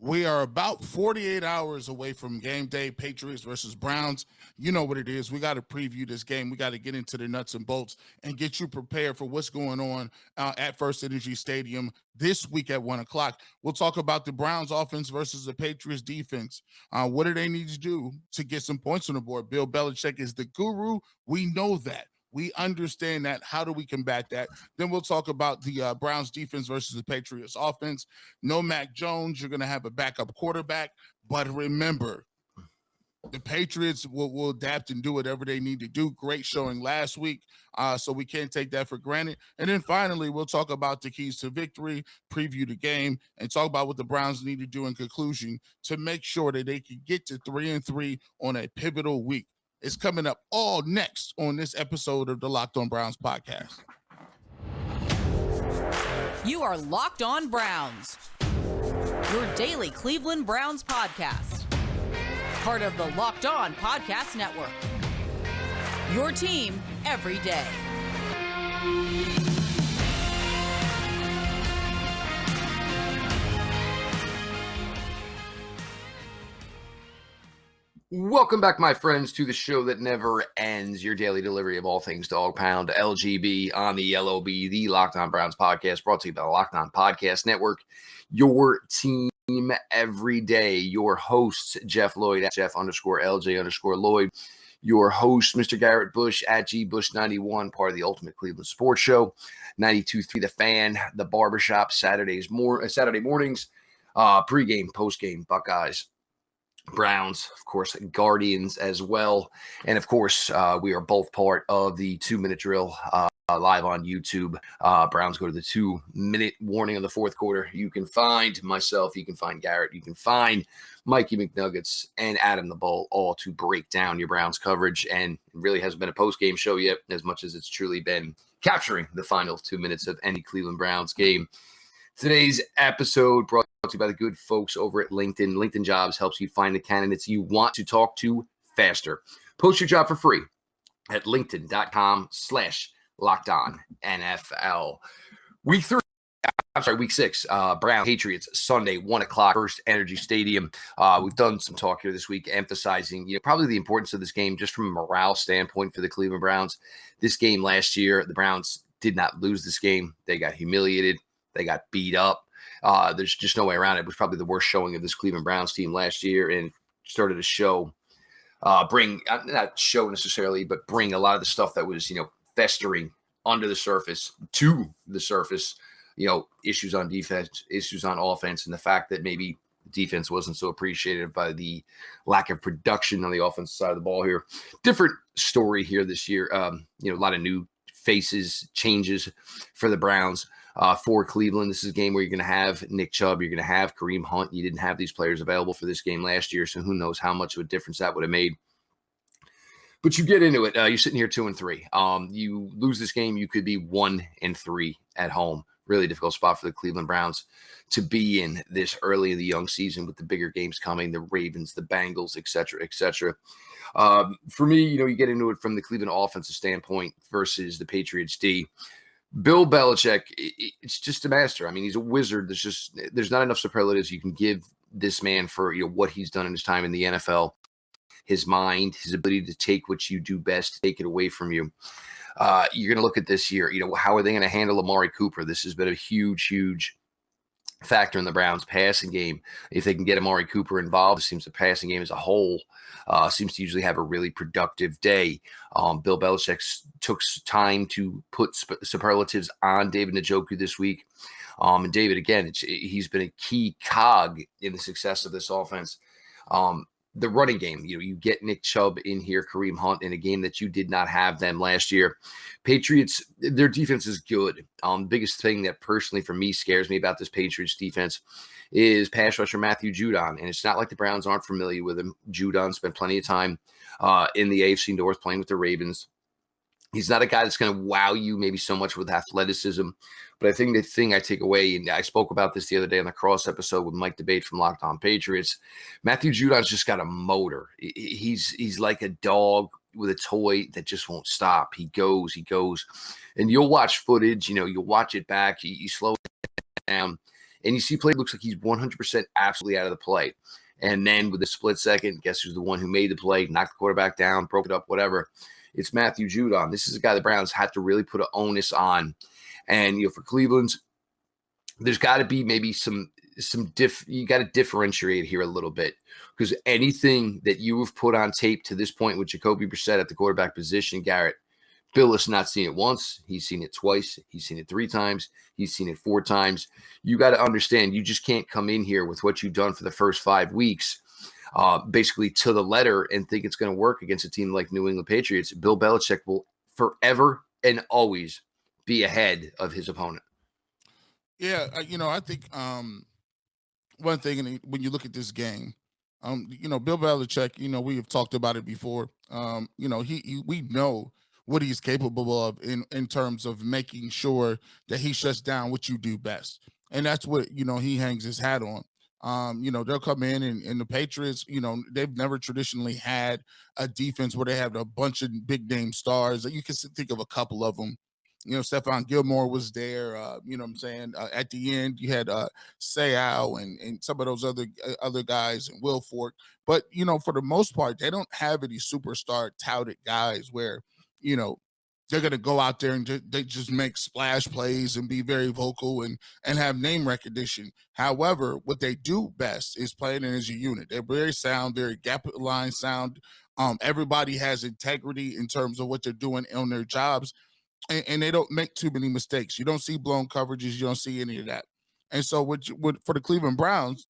We are about 48 hours away from game day, Patriots versus Browns. You know what it is. We got to preview this game. We got to get into the nuts and bolts and get you prepared for what's going on at First Energy Stadium this week at 1 o'clock. We'll talk about the Browns offense versus the Patriots defense. What do they need to do to get some points on the board? Bill Belichick is the guru. We know that. We understand that. How do we combat that? Then we'll talk about the Browns defense versus the Patriots offense. No Mac Jones. You're going to have a backup quarterback. But remember, the Patriots will adapt and do whatever they need to do. Great showing last week, so we can't take that for granted. And then finally, we'll talk about the keys to victory, preview the game, and talk about what the Browns need to do in conclusion to make sure that they can get to 3-3 on a pivotal week. It's coming up all next on this episode of the Locked On Browns podcast. You are Locked On Browns, your daily Cleveland Browns podcast. Part of the Locked On Podcast Network. Your team every day. Welcome back, my friends, to the show that never ends, your daily delivery of all things Dog Pound, LGB on the LOB, the Locked On Browns podcast, brought to you by the Locked On Podcast Network, your team every day. Your hosts, Jeff Lloyd, at Jeff_LJ_Lloyd, your host, Mr. Garrett Bush, at GBush91, part of the Ultimate Cleveland Sports Show, 92.3 The Fan, the Barbershop, Saturday mornings, pregame, postgame, Buckeyes, Browns, of course, Guardians as well. And of course, we are both part of the 2-minute drill live on YouTube. Browns go to the 2-minute warning of the fourth quarter. You can find myself, you can find Garrett, you can find Mikey McNuggets and Adam the Bull, all to break down your Browns coverage. And it really hasn't been a post-game show yet, as much as it's truly been capturing the final 2 minutes of any Cleveland Browns game. Today's episode brought to you by the good folks over at LinkedIn. LinkedIn Jobs helps you find the candidates you want to talk to faster. Post your job for free at linkedin.com/LockedOnNFL. Week 6, Browns Patriots, Sunday, 1 o'clock, First Energy Stadium. We've done some talk here this week emphasizing, probably the importance of this game just from a morale standpoint for the Cleveland Browns. This game last year, the Browns did not lose this game. They got humiliated. They got beat up. There's just no way around it. It was probably the worst showing of this Cleveland Browns team last year, and started to show, not show necessarily, but bring a lot of the stuff that was, festering under the surface to the surface, issues on defense, issues on offense, and the fact that maybe defense wasn't so appreciated by the lack of production on the offensive side of the ball here. Different story here this year. A lot of new faces, changes for the Browns. For Cleveland, this is a game where you're going to have Nick Chubb, you're going to have Kareem Hunt. You didn't have these players available for this game last year, so who knows how much of a difference that would have made. But you get into it. You're sitting here 2-3. You lose this game, you could be 1-3 at home. Really difficult spot for the Cleveland Browns to be in this early in the young season with the bigger games coming, the Ravens, the Bengals, et cetera, et cetera. For me, you get into it from the Cleveland offensive standpoint versus the Patriots D. Bill Belichick, it's just a master. I mean, he's a wizard. There's not enough superlatives you can give this man for what he's done in his time in the NFL. His mind, his ability to take what you do best, take it away from you. You're going to look at this year. How are they going to handle Amari Cooper? This has been a huge factor in the Browns' passing game. If they can get Amari Cooper involved, it seems the passing game as a whole seems to usually have a really productive day. Bill Belichick took time to put superlatives on David Njoku this week. And David, again, he's been a key cog in the success of this offense. The running game, you get Nick Chubb in here, Kareem Hunt, in a game that you did not have them last year. Patriots, their defense is good. Biggest thing that personally for me scares me about this Patriots defense is pass rusher Matthew Judon. And it's not like the Browns aren't familiar with him. Judon spent plenty of time in the AFC North playing with the Ravens. He's not a guy that's going to wow you maybe so much with athleticism. But I think the thing I take away, and I spoke about this the other day on the Cross episode with Mike Debate from Locked On Patriots, Matthew Judon's just got a motor. He's like a dog with a toy that just won't stop. He goes. And you'll watch footage, you'll watch it back. You slow it down. And you see play looks like he's 100% absolutely out of the play. And then with the split second, guess who's the one who made the play, knocked the quarterback down, broke it up, whatever. It's Matthew Judon. This is a guy the Browns had to really put an onus on. And, for Cleveland's, there's got to be maybe you got to differentiate here a little bit, because anything that you have put on tape to this point with Jacoby Brissett at the quarterback position, Garrett, Bill has not seen it once. He's seen it twice. He's seen it 3 times. He's seen it 4 times. You got to understand, you just can't come in here with what you've done for the first 5 weeks, basically to the letter, and think it's going to work against a team like New England Patriots. Bill Belichick will forever and always be ahead of his opponent. Yeah, I think one thing, when you look at this game, Bill Belichick, we have talked about it before. We know what he's capable of in terms of making sure that he shuts down what you do best. And that's what, he hangs his hat on. They'll come in and the Patriots, they've never traditionally had a defense where they have a bunch of big name stars. You can think of a couple of them. Stephon Gilmore was there. You know what I'm saying? At the end, you had Sayal and some of those other guys, and Will Fork. But, for the most part, they don't have any superstar touted guys where, they're going to go out there and they just make splash plays and be very vocal and have name recognition. However, what they do best is playing as a unit. They're very sound, very gap line sound. Everybody has integrity in terms of what they're doing on their jobs. And they don't make too many mistakes. You don't see blown coverages. You don't see any of that. And so for the Cleveland Browns,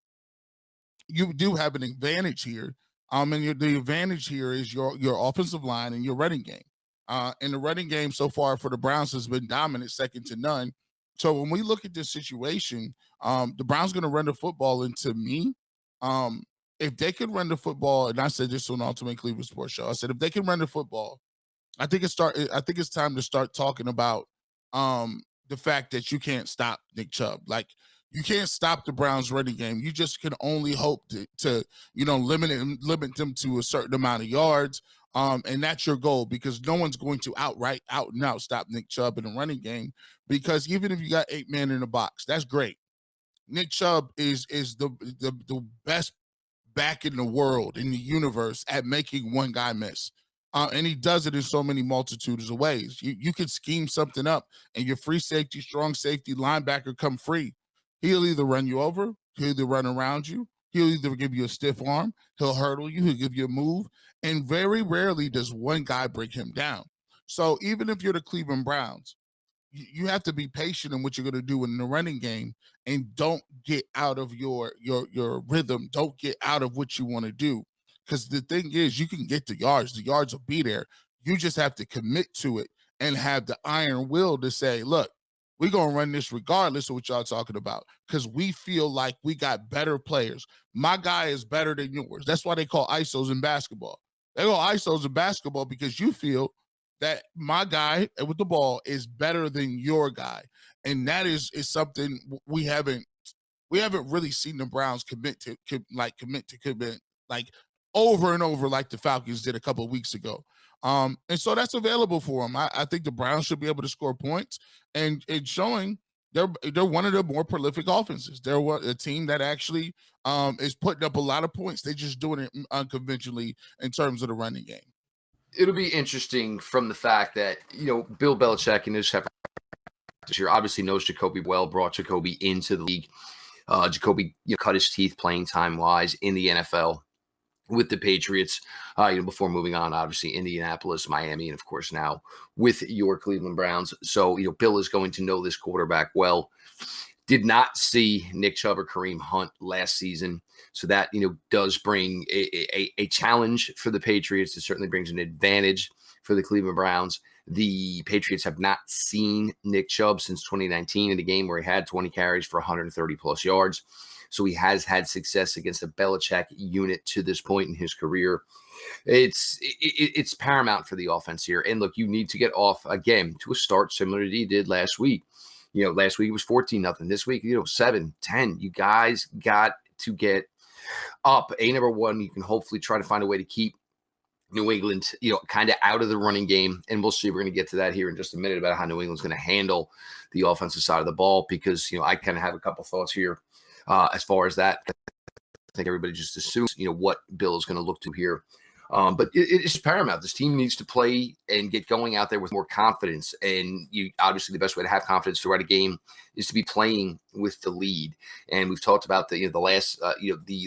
you do have an advantage here. And the advantage here is your offensive line and your running game. And the running game so far for the Browns has been dominant, second to none. So when we look at this situation, the Browns going to run the football. And to me, if they could run the football, and I said this on Ultimate Cleveland Sports Show, I said if they can run the football, I think it's time to start talking about the fact that you can't stop Nick Chubb. Like, you can't stop the Browns running game. You just can only hope to limit them to a certain amount of yards. And that's your goal, because no one's going to out and out stop Nick Chubb in the running game, because even if you got 8 men in the box, that's great. Nick Chubb is the best back in the world, in the universe, at making one guy miss. And he does it in so many multitudes of ways. You could scheme something up and your free safety, strong safety, linebacker come free. He'll either run you over, he'll either run around you, he'll either give you a stiff arm, he'll hurdle you, he'll give you a move. And very rarely does one guy break him down. So even if you're the Cleveland Browns, you have to be patient in what you're going to do in the running game, and don't get out of your rhythm. Don't get out of what you want to do. Because the thing is, you can get the yards. The yards will be there. You just have to commit to it and have the iron will to say, look, we're going to run this regardless of what y'all talking about, because we feel like we got better players. My guy is better than yours. That's why they call ISOs in basketball. They call ISOs in basketball because you feel that my guy with the ball is better than your guy. And that is something we haven't really seen the Browns commit to like over and over, like the Falcons did a couple of weeks ago. And so that's available for them. I think the Browns should be able to score points, and it's showing they're one of the more prolific offenses. They're a team that actually is putting up a lot of points. They're just doing it unconventionally in terms of the running game. It'll be interesting from the fact that, Bill Belichick and his staff this year obviously knows Jacoby well, brought Jacoby into the league. Jacoby cut his teeth playing time wise in the NFL with the Patriots, before moving on, obviously, Indianapolis, Miami, and of course now with your Cleveland Browns. So, Bill is going to know this quarterback well. Did not see Nick Chubb or Kareem Hunt last season. So that, does bring a challenge for the Patriots. It certainly brings an advantage for the Cleveland Browns. The Patriots have not seen Nick Chubb since 2019 in a game where he had 20 carries for 130 plus yards. So he has had success against a Belichick unit to this point in his career. It's paramount for the offense here. And look, you need to get off again to a start similar to he did last week. Last week it was 14-0. This week, 7-10. You guys got to get up. Number one, you can hopefully try to find a way to keep New England, kind of out of the running game. And we'll see. We're going to get to that here in just a minute about how New England's going to handle the offensive side of the ball, because, I kind of have a couple thoughts here as far as that. I think everybody just assumes, what Bill is going to look to here. But it's paramount. This team needs to play and get going out there with more confidence. And obviously the best way to have confidence throughout a game is to be playing with the lead. And we've talked about the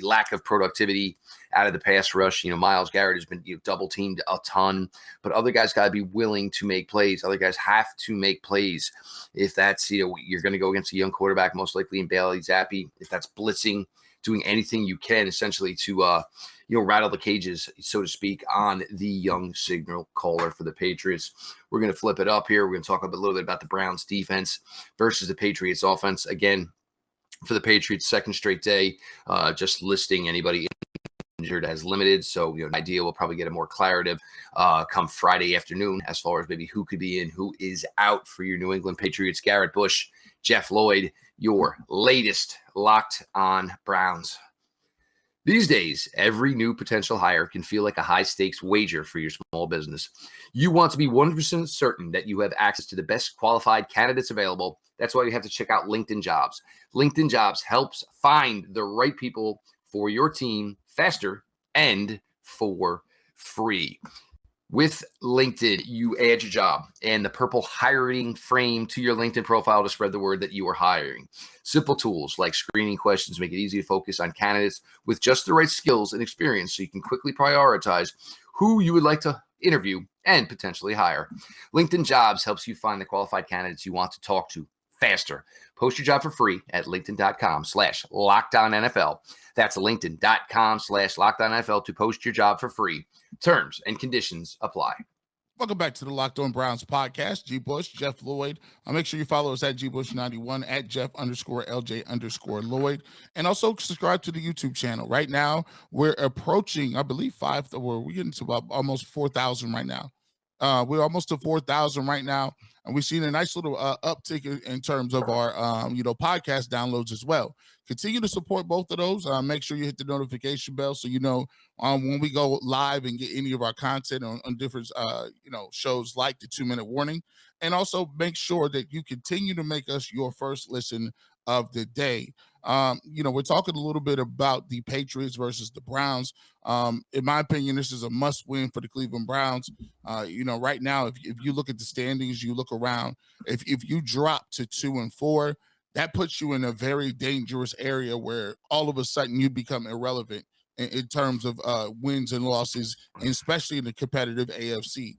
lack of productivity out of the pass rush. Myles Garrett has been double teamed a ton, but other guys got to be willing to make plays. Other guys have to make plays. If that's, you're going to go against a young quarterback, most likely in Bailey Zappi, if that's blitzing, doing anything you can essentially to, rattle the cages, so to speak, on the young signal caller for the Patriots. We're going to flip it up here. We're going to talk a little bit about the Browns defense versus the Patriots offense. Again, for the Patriots, second straight day, just listing anybody injured as limited. So, idea we'll probably get a more claritative come Friday afternoon as far as maybe who could be in, who is out for your New England Patriots. Garrett Bush, Jeff Lloyd, your latest Locked On Browns. These days, every new potential hire can feel like a high-stakes wager for your small business. You want to be 100% certain that you have access to the best qualified candidates available. That's why you have to check out LinkedIn Jobs. LinkedIn Jobs helps find the right people for your team faster and for free. With LinkedIn, you add your job and the purple hiring frame to your LinkedIn profile to spread the word that you are hiring. Simple tools like screening questions make it easy to focus on candidates with just the right skills and experience, so you can quickly prioritize who you would like to interview and potentially hire. LinkedIn Jobs helps you find the qualified candidates you want to talk to faster. Post your job for free at linkedin.com/LockedOnNFL. That's linkedin.com/LockedOnNFL to post your job for free. Terms and conditions apply. Welcome back to the Locked On Browns podcast. G. Bush, Jeff Lloyd. Make sure you follow us at GBush91, at Jeff_LJ_Lloyd. And also subscribe to the YouTube channel. Right now, we're approaching, I believe, we're getting to about almost 4,000 right now. We're almost to 4,000 right now. And we've seen a nice little uptick in terms of our, podcast downloads as well. Continue to support both of those. Make sure you hit the notification bell so you know when we go live and get any of our content on different, shows like the 2-minute warning. And also make sure that you continue to make us your first listen of the day. We're talking a little bit about the Patriots versus the Browns. In my opinion, this is a must-win for the Cleveland Browns. Right now, if you look at the standings, you look around, if you drop to 2-4, that puts you in a very dangerous area where all of a sudden you become irrelevant in terms of wins and losses, and especially in the competitive AFC.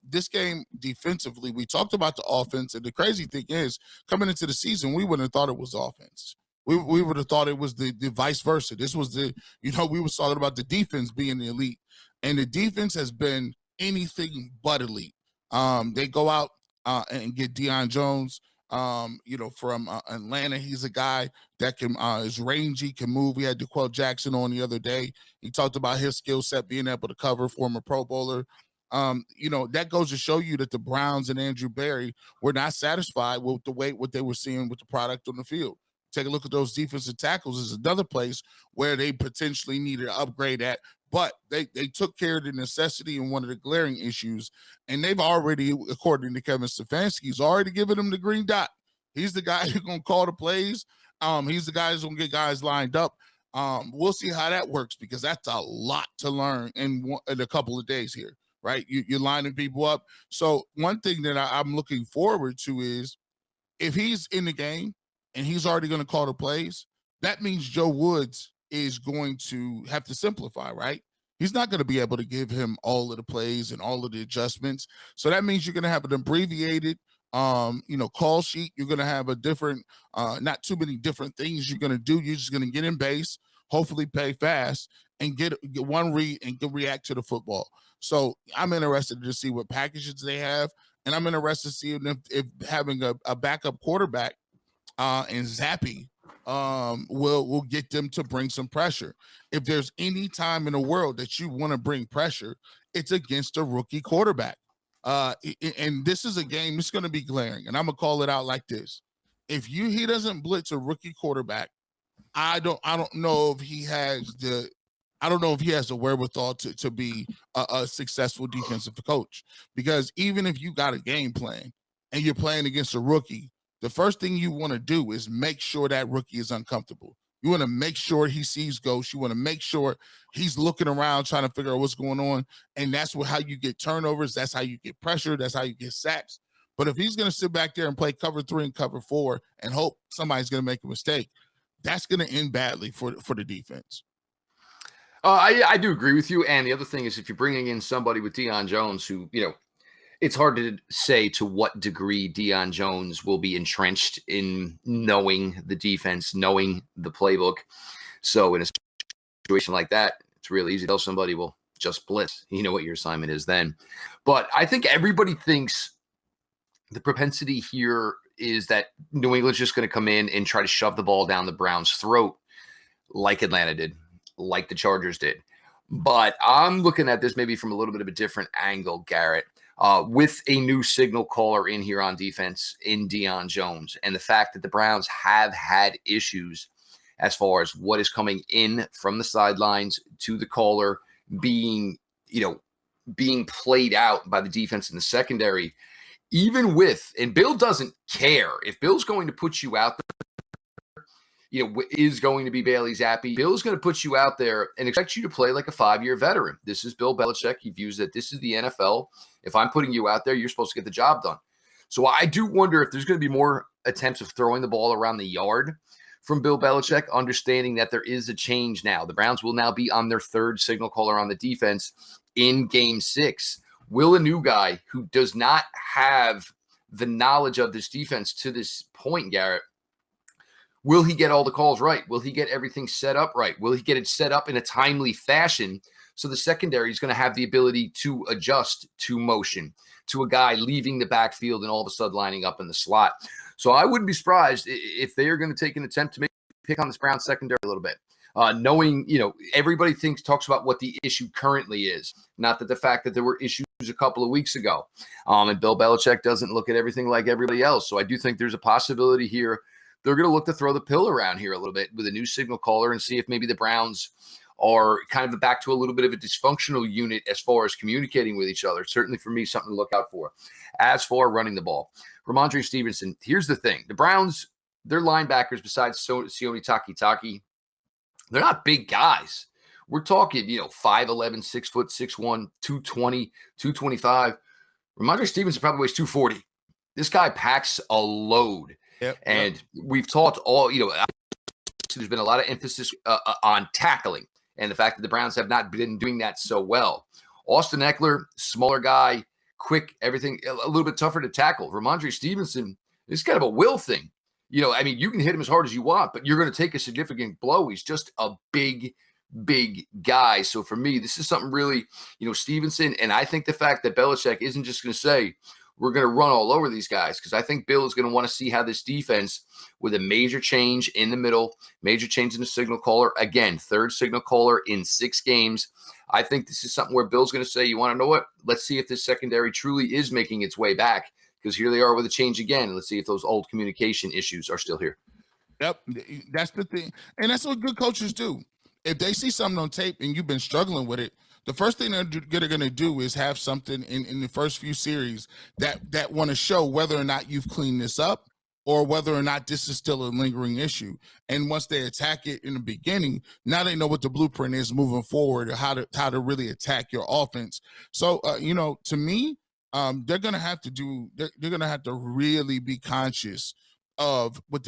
This game defensively, we talked about the offense, and the crazy thing is, coming into the season, we wouldn't have thought it was offense. We would have thought it was the vice versa. This was we were talking about the defense being the elite, and the defense has been anything but elite. They go out and get Deion Jones, from Atlanta. He's a guy that can is rangy, can move. We had DeQuell Jackson on the other day. He talked about his skill set, being able to cover, former Pro Bowler. That goes to show you that the Browns and Andrew Berry were not satisfied with what they were seeing with the product on the field. Take a look at those defensive tackles. Is another place where they potentially needed an upgrade at, but they took care of the necessity and one of the glaring issues, and they've already, according to Kevin Stefanski, he's already given them the green dot. He's the guy who's going to call the plays. He's the guy who's going to get guys lined up. We'll see how that works, because that's a lot to learn in a couple of days here, right? You're lining people up. So one thing that I'm looking forward to is, if he's in the game and he's already going to call the plays, that means Joe Woods is going to have to simplify, right? He's not going to be able to give him all of the plays and all of the adjustments. So that means you're going to have an abbreviated, call sheet. You're going to have a different, not too many different things you're going to do. You're just going to get in base, hopefully play fast, and get one read and react to the football. So I'm interested to see what packages they have, and I'm interested to see if having a backup quarterback and Zappi will get them to bring some pressure. If there's any time in the world that you want to bring pressure, it's against a rookie quarterback. And this is a game that's going to be glaring, and I'm gonna call it out like this: if he doesn't blitz a rookie quarterback, I don't know if he has I don't know if he has the wherewithal to be a successful defensive coach, because even if you got a game plan and you're playing against a rookie, the first thing you want to do is make sure that rookie is uncomfortable. You want to make sure he sees ghosts. You want to make sure he's looking around trying to figure out what's going on. And that's how you get turnovers. That's how you get pressure. That's how you get sacks. But if he's going to sit back there and play cover 3 and cover 4 and hope somebody's going to make a mistake, that's going to end badly for the defense. I do agree with you. And the other thing is, if you're bringing in somebody with Deion Jones, who, it's hard to say to what degree Deion Jones will be entrenched in knowing the defense, knowing the playbook. So in a situation like that, it's really easy to tell somebody, well, just blitz. You know what your assignment is then. But I think everybody thinks the propensity here is that New England's just going to come in and try to shove the ball down the Browns' throat like Atlanta did, like the Chargers did. But I'm looking at this maybe from a little bit of a different angle, Garrett, with a new signal caller in here on defense in Deion Jones, and the fact that the Browns have had issues as far as what is coming in from the sidelines to the caller being played out by the defense in the secondary. Even with, and Bill doesn't care if Bill's going to put you out there, is going to be Bailey Zappi. Bill's going to put you out there and expect you to play like a 5-year veteran. This is Bill Belichick. He views that this is the NFL. If I'm putting you out there, you're supposed to get the job done. So I do wonder if there's going to be more attempts of throwing the ball around the yard from Bill Belichick, understanding that there is a change now. The Browns will now be on their third signal caller on the defense in Game 6. Will a new guy who does not have the knowledge of this defense to this point, Garrett, will he get all the calls right? Will he get everything set up right? Will he get it set up in a timely fashion so the secondary is going to have the ability to adjust to motion, to a guy leaving the backfield and all of a sudden lining up in the slot? So I wouldn't be surprised if they are going to take an attempt to pick on this Browns secondary a little bit. Knowing, everybody talks about what the issue currently is, not that the fact that there were issues a couple of weeks ago. And Bill Belichick doesn't look at everything like everybody else. So I do think there's a possibility here. They're going to look to throw the pill around here a little bit with a new signal caller and see if maybe the Browns are kind of back to a little bit of a dysfunctional unit as far as communicating with each other. Certainly for me, something to look out for. As for running the ball, Ramondre Stevenson, here's the thing. The Browns, their linebackers, besides Sione Takitaki, they're not big guys. We're talking, 5'11", 6 foot, 6'1", 220, 225. Ramondre Stevenson probably weighs 240. This guy packs a load. Yep. And we've talked there's been a lot of emphasis on tackling and the fact that the Browns have not been doing that so well. Austin Eckler, smaller guy, quick, everything, a little bit tougher to tackle. Ramondre Stevenson, it's kind of a will thing. You can hit him as hard as you want, but you're going to take a significant blow. He's just a big guy. So for me, this is something really, Stevenson, and I think the fact that Belichick isn't just going to say, we're going to run all over these guys, because I think Bill is going to want to see how this defense, with a major change in the middle, major change in the signal caller, again, third signal caller in 6 games. I think this is something where Bill's going to say, you want to know what? Let's see if this secondary truly is making its way back, because here they are with a change again. Let's see if those old communication issues are still here. Yep, that's the thing. And that's what good coaches do. If they see something on tape and you've been struggling with it, the first thing they're going to do is have something in the first few series that want to show whether or not you've cleaned this up or whether or not this is still a lingering issue. And once they attack it in the beginning, now they know what the blueprint is moving forward, or how to really attack your offense. So, to me, they're going to have to they're going to have to really be conscious of what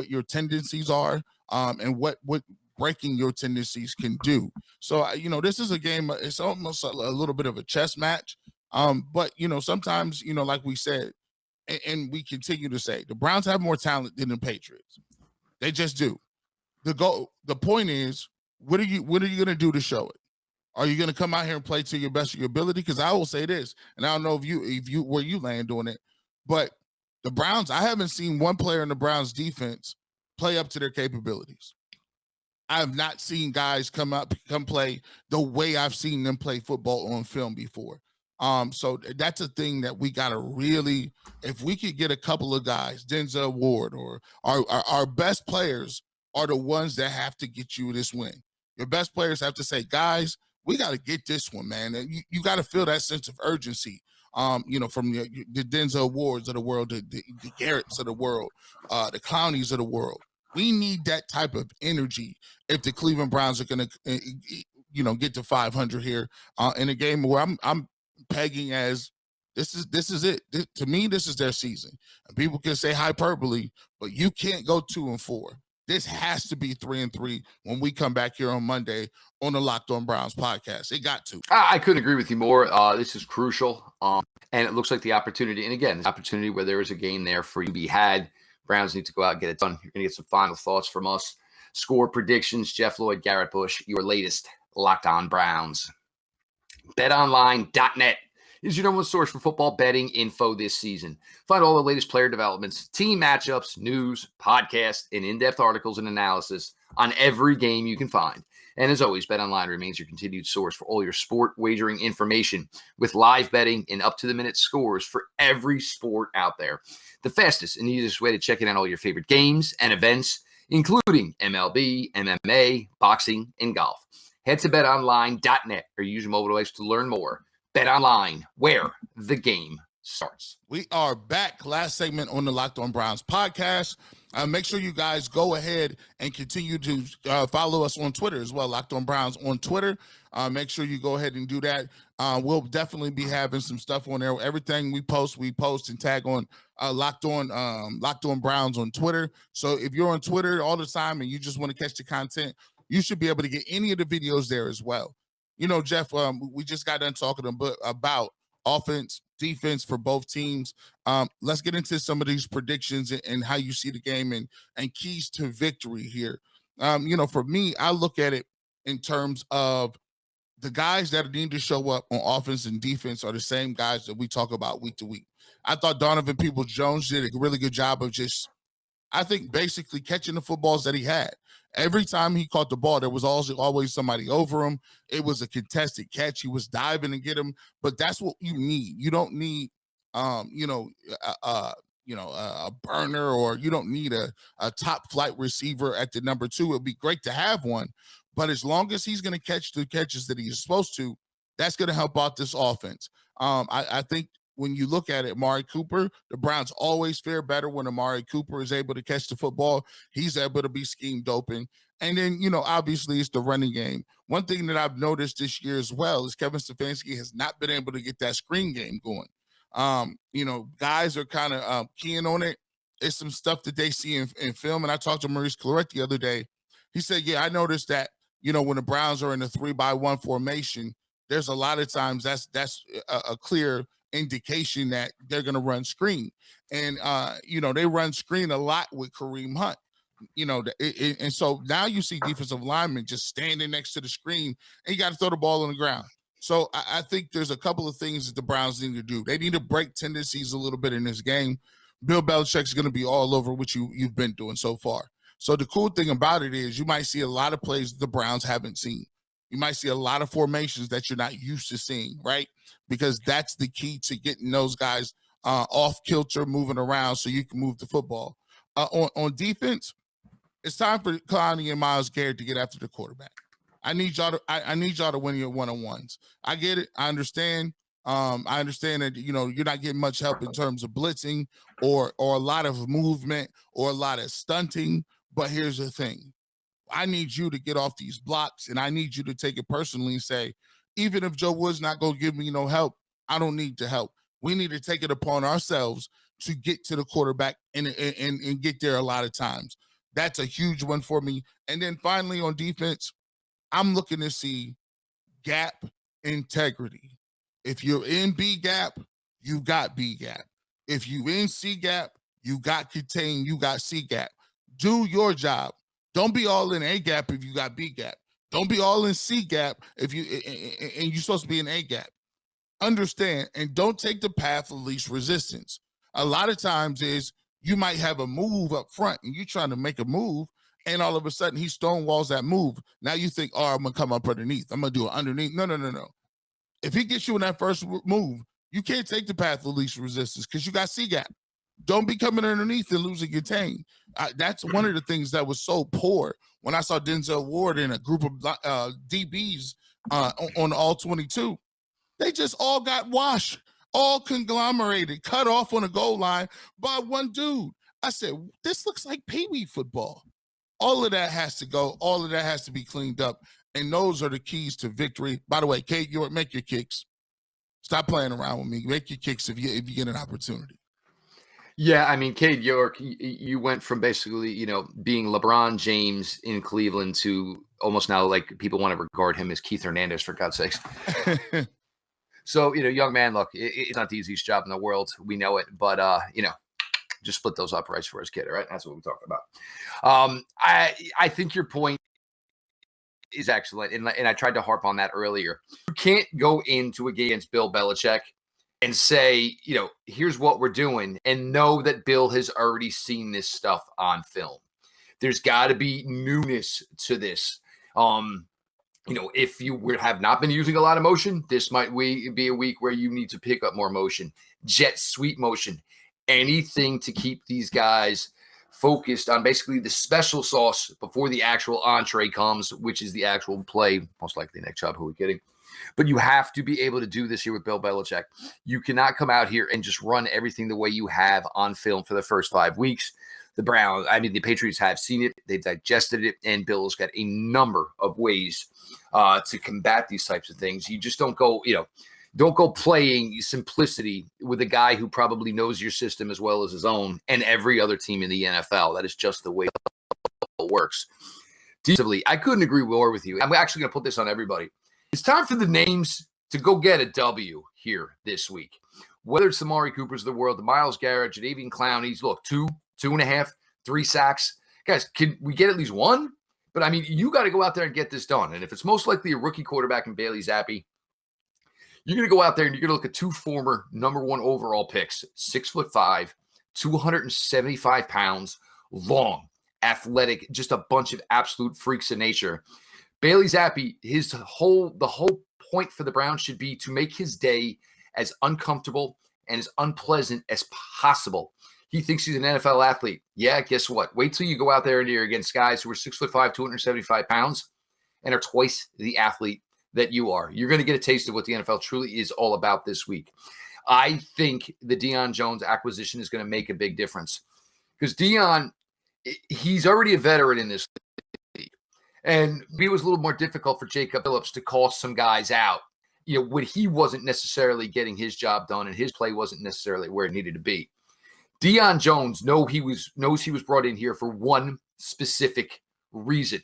your tendencies are, and what breaking your tendencies can do. So, this is a game, it's almost a little bit of a chess match. But, sometimes, like we said, and we continue to say, the Browns have more talent than the Patriots. They just do. The point is, what are you going to do to show it? Are you going to come out here and play to your best of your ability? Because I will say this, and I don't know if you where you land on it, but the Browns, I haven't seen one player in the Browns defense play up to their capabilities. I have not seen guys come play the way I've seen them play football on film before. So that's a thing that we got to really, if we could get a couple of guys, Denzel Ward, or our best players are the ones that have to get you this win. Your best players have to say, guys, we got to get this one, man. And you got to feel that sense of urgency. From the Denzel Wards of the world, the Garretts of the world, the Clownies of the world. We need that type of energy if the Cleveland Browns are going to, get to 500 here in a game where I'm pegging as this is it. To me, this is their season. And people can say hyperbole, but you can't go 2-4. This has to be 3-3 when we come back here on Monday on the Locked On Browns podcast. It got to. I couldn't agree with you more. This is crucial. And it looks like the opportunity, and again, the opportunity where there is a game there for you to be had. Browns need to go out and get it done. You're going to get some final thoughts from us. Score predictions, Jeff Lloyd, Garrett Bush, your latest Locked On Browns. BetOnline.net is your number one source for football betting info this season. Find all the latest player developments, team matchups, news, podcasts, and in-depth articles and analysis on every game you can find. And as always, BetOnline remains your continued source for all your sport wagering information with live betting and up-to-the-minute scores for every sport out there. The fastest and easiest way to check in on all your favorite games and events, including MLB, MMA, boxing, and golf. Head to betonline.net or use your mobile device to learn more. BetOnline, where the game starts. We are back. Last segment on the Locked On Browns podcast. Make sure you guys go ahead and continue to follow us on Twitter as well. Locked On Browns on Twitter. Make sure you go ahead and do that. We'll definitely be having some stuff on there. Everything we post and tag on Locked On Browns on Twitter. So if you're on Twitter all the time and you just want to catch the content, you should be able to get any of the videos there as well. Jeff, we just got done talking about offense, defense for both teams. Let's get into some of these predictions and how you see the game and keys to victory here. For me, I look at it in terms of the guys that need to show up on offense and defense are the same guys that we talk about week to week. I thought Donovan Peoples-Jones did a really good job of basically catching the footballs that he had. Every time he caught the ball, there was always somebody over him. It was a contested catch. He was diving to get him, but that's what you need. You don't need, a burner, or you don't need a top flight receiver at the number 2. It'd be great to have one, but as long as he's going to catch the catches that he's supposed to, that's going to help out this offense. I think when you look at it, Amari Cooper, the Browns always fare better when Amari Cooper is able to catch the football. He's able to be schemed open. And then, obviously it's the running game. One thing that I've noticed this year as well is Kevin Stefanski has not been able to get that screen game going. Guys are kind of keying on it. It's some stuff that they see in film. And I talked to Maurice Clarett the other day. He said, yeah, I noticed that, when the Browns are in a 3-by-1 formation, there's a lot of times that's a clear indication that they're going to run screen. And, they run screen a lot with Kareem Hunt, and so now you see defensive linemen just standing next to the screen and you got to throw the ball on the ground. So I think there's a couple of things that the Browns need to do. They need to break tendencies a little bit in this game. Bill Belichick's going to be all over what you've been doing so far. So the cool thing about it is you might see a lot of plays that the Browns haven't seen. You might see a lot of formations that you're not used to seeing, right? Because that's the key to getting those guys off kilter, moving around so you can move the football. On defense, it's time for Clowney and Myles Garrett to get after the quarterback. I need y'all to win your one-on-ones. I get it. I understand. I understand that, you're not getting much help in terms of blitzing or a lot of movement or a lot of stunting. But here's the thing. I need you to get off these blocks, and I need you to take it personally and say, even if Joe Wood's not going to give me no help, I don't need to help. We need to take it upon ourselves to get to the quarterback and get there a lot of times. That's a huge one for me. And then finally on defense, I'm looking to see gap integrity. If you're in B gap, you got B gap. If you in C gap, you got contain, you got C gap. Do your job. Don't be all in A gap if you got B gap. Don't be all in C gap if you're supposed to be in A gap. Understand, and don't take the path of least resistance. A lot of times is you might have a move up front and you're trying to make a move, and all of a sudden he stonewalls that move. Now you think, oh, I'm going to come up underneath. I'm going to do it underneath. No. If he gets you in that first move, you can't take the path of least resistance because you got C gap. Don't be coming underneath and losing your team. That's one of the things that was so poor when I saw Denzel Ward and a group of DBs on all 22. They just all got washed, all conglomerated, cut off on a goal line by one dude. I said, this looks like Pee-wee football. All of that has to go. All of that has to be cleaned up. And those are the keys to victory. By the way, Kate York, make your kicks. Stop playing around with me. Make your kicks if you get an opportunity. Yeah, I mean, Cade York, you went from basically, being LeBron James in Cleveland to almost now like people want to regard him as Keith Hernandez, for God's sakes. So, young man, look, it's not the easiest job in the world. We know it. But, just split those uprights for his kid, all right? That's what we're talking about. I think your point is excellent, and I tried to harp on that earlier. You can't go into a game against Bill Belichick and say, here's what we're doing, and know that Bill has already seen this stuff on film. There's got to be newness to this. If you have not been using a lot of motion, this might be a week where you need to pick up more motion, jet sweep motion, anything to keep these guys focused on basically the special sauce before the actual entree comes, which is the actual play, most likely Nick Chubb, who we're kidding. But you have to be able to do this here with Bill Belichick. You cannot come out here and just run everything the way you have on film for the first 5 weeks. The Patriots have seen it. They've digested it, and Bill's got a number of ways to combat these types of things. You just don't go playing simplicity with a guy who probably knows your system as well as his own and every other team in the NFL. That is just the way it works. Defensively, I couldn't agree more with you. I'm actually going to put this on everybody. It's time for the names to go get a W here this week. Whether it's the Amari Coopers of the world, the Myles Garrett, Jadeveon Clowney's, look, 2.5, 3 sacks. Guys, can we get at least one? But, you got to go out there and get this done. And if it's most likely a rookie quarterback in Bailey Zappi, you're going to go out there and you're going to look at 2 former number 1 overall picks, 6'5", 275 pounds, long, athletic, just a bunch of absolute freaks of nature. Bailey Zappi, the whole point for the Browns should be to make his day as uncomfortable and as unpleasant as possible. He thinks he's an NFL athlete. Yeah, guess what? Wait till you go out there and you're against guys who are 6'5", 275 pounds and are twice the athlete that you are. You're going to get a taste of what the NFL truly is all about this week. I think the Deion Jones acquisition is going to make a big difference because Deion, he's already a veteran in this league. And it was a little more difficult for Jacob Phillips to call some guys out, when he wasn't necessarily getting his job done and his play wasn't necessarily where it needed to be. Deion Jones knows he was brought in here for one specific reason: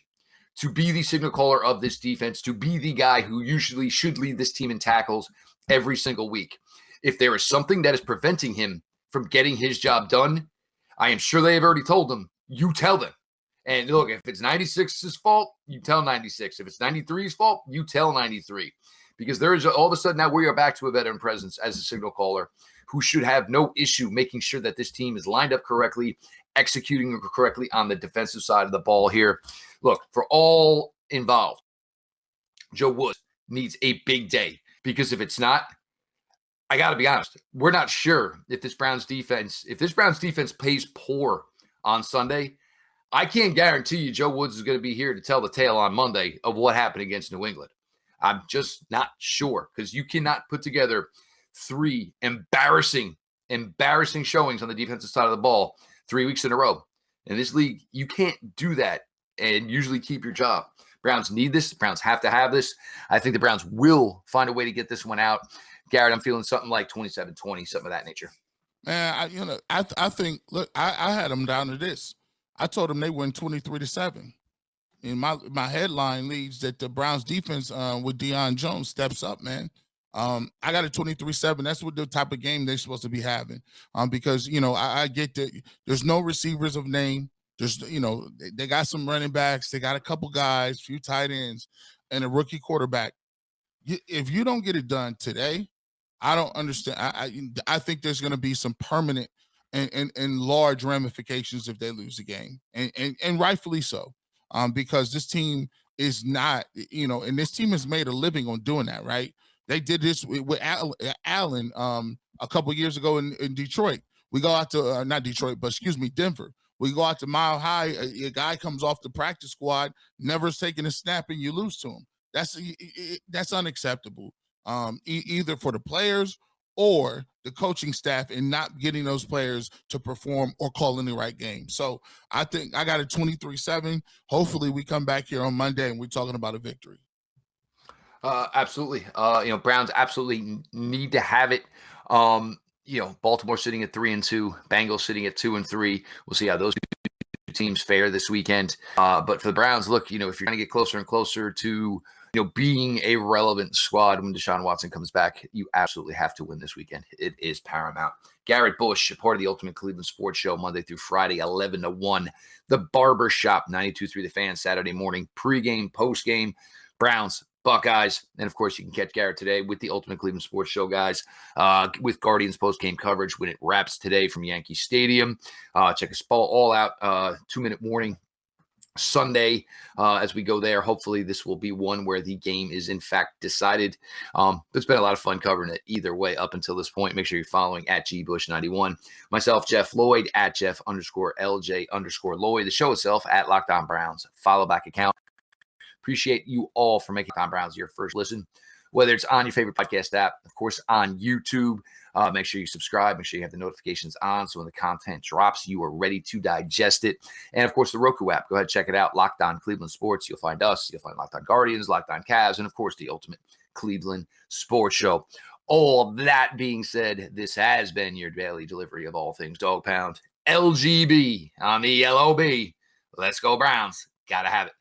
to be the signal caller of this defense, to be the guy who usually should lead this team in tackles every single week. If there is something that is preventing him from getting his job done, I am sure they have already told him, you tell them. And look, if it's 96's fault, you tell 96. If it's 93's fault, you tell 93. Because there is all of a sudden now we are back to a veteran presence as a signal caller who should have no issue making sure that this team is lined up correctly, executing correctly on the defensive side of the ball here. Look, for all involved, Joe Woods needs a big day because if it's not, I got to be honest, we're not sure if this Browns defense plays poor on Sunday. I can't guarantee you Joe Woods is going to be here to tell the tale on Monday of what happened against New England. I'm just not sure because you cannot put together 3 embarrassing showings on the defensive side of the ball 3 weeks in a row. In this league, you can't do that and usually keep your job. Browns need this. The Browns have to have this. I think the Browns will find a way to get this one out. Garrett, I'm feeling something like 27-20, something of that nature. Man, I think, look, I had them down to this. I told them they win 23-7. And my headline leads that the Browns defense with Deion Jones steps up, man. I got a 23-7. That's what the type of game they're supposed to be having. Because, I get that there's no receivers of name. There's, they got some running backs. They got a couple guys, few tight ends, and a rookie quarterback. If you don't get it done today, I don't understand. I think there's going to be some permanent and large ramifications if they lose the game, and rightfully so, because this team is not, and this team has made a living on doing that, right? They did this with Allen a couple years ago in Detroit, We go out to not Detroit, but excuse me, Denver. We go out to Mile High. A guy comes off the practice squad, never's taking a snap, and you lose to him. That's unacceptable. Either for the players or the coaching staff in not getting those players to perform or calling the right game. So I think I got a 23-7. Hopefully we come back here on Monday and we're talking about a victory. Absolutely. Browns absolutely need to have it. Baltimore sitting at 3-2, Bengals sitting at 2-3. We'll see how those two teams fare this weekend. But for the Browns, look, if you're going to get closer and closer to, being a relevant squad when Deshaun Watson comes back, you absolutely have to win this weekend. It is paramount. Garrett Bush, a part of the Ultimate Cleveland Sports Show, Monday through Friday, 11 to 1. The Barber Shop, 92.3 The Fan, Saturday morning, pregame, postgame, Browns, Buckeyes. And, of course, you can catch Garrett today with the Ultimate Cleveland Sports Show, guys, with Guardians postgame coverage when it wraps today from Yankee Stadium. Check us all out, 2-minute warning. Sunday, as we go there. Hopefully this will be one where the game is in fact decided. It's been a lot of fun covering it either way up until this point. Make sure you're following at GBush91. Myself, Jeff Lloyd, at Jeff_LJ_Lloyd. The show itself at Locked On Browns. Follow back account. Appreciate you all for making Locked On Browns your first listen, whether it's on your favorite podcast app, of course, on YouTube. Make sure you subscribe. Make sure you have the notifications on so when the content drops, you are ready to digest it. And, of course, the Roku app. Go ahead, check it out. Locked On Cleveland Sports. You'll find us. You'll find Locked On Guardians, Locked On Cavs, and, of course, the Ultimate Cleveland Sports Show. All that being said, this has been your daily delivery of all things Dog Pound. LGB on the LOB. Let's go, Browns. Gotta have it.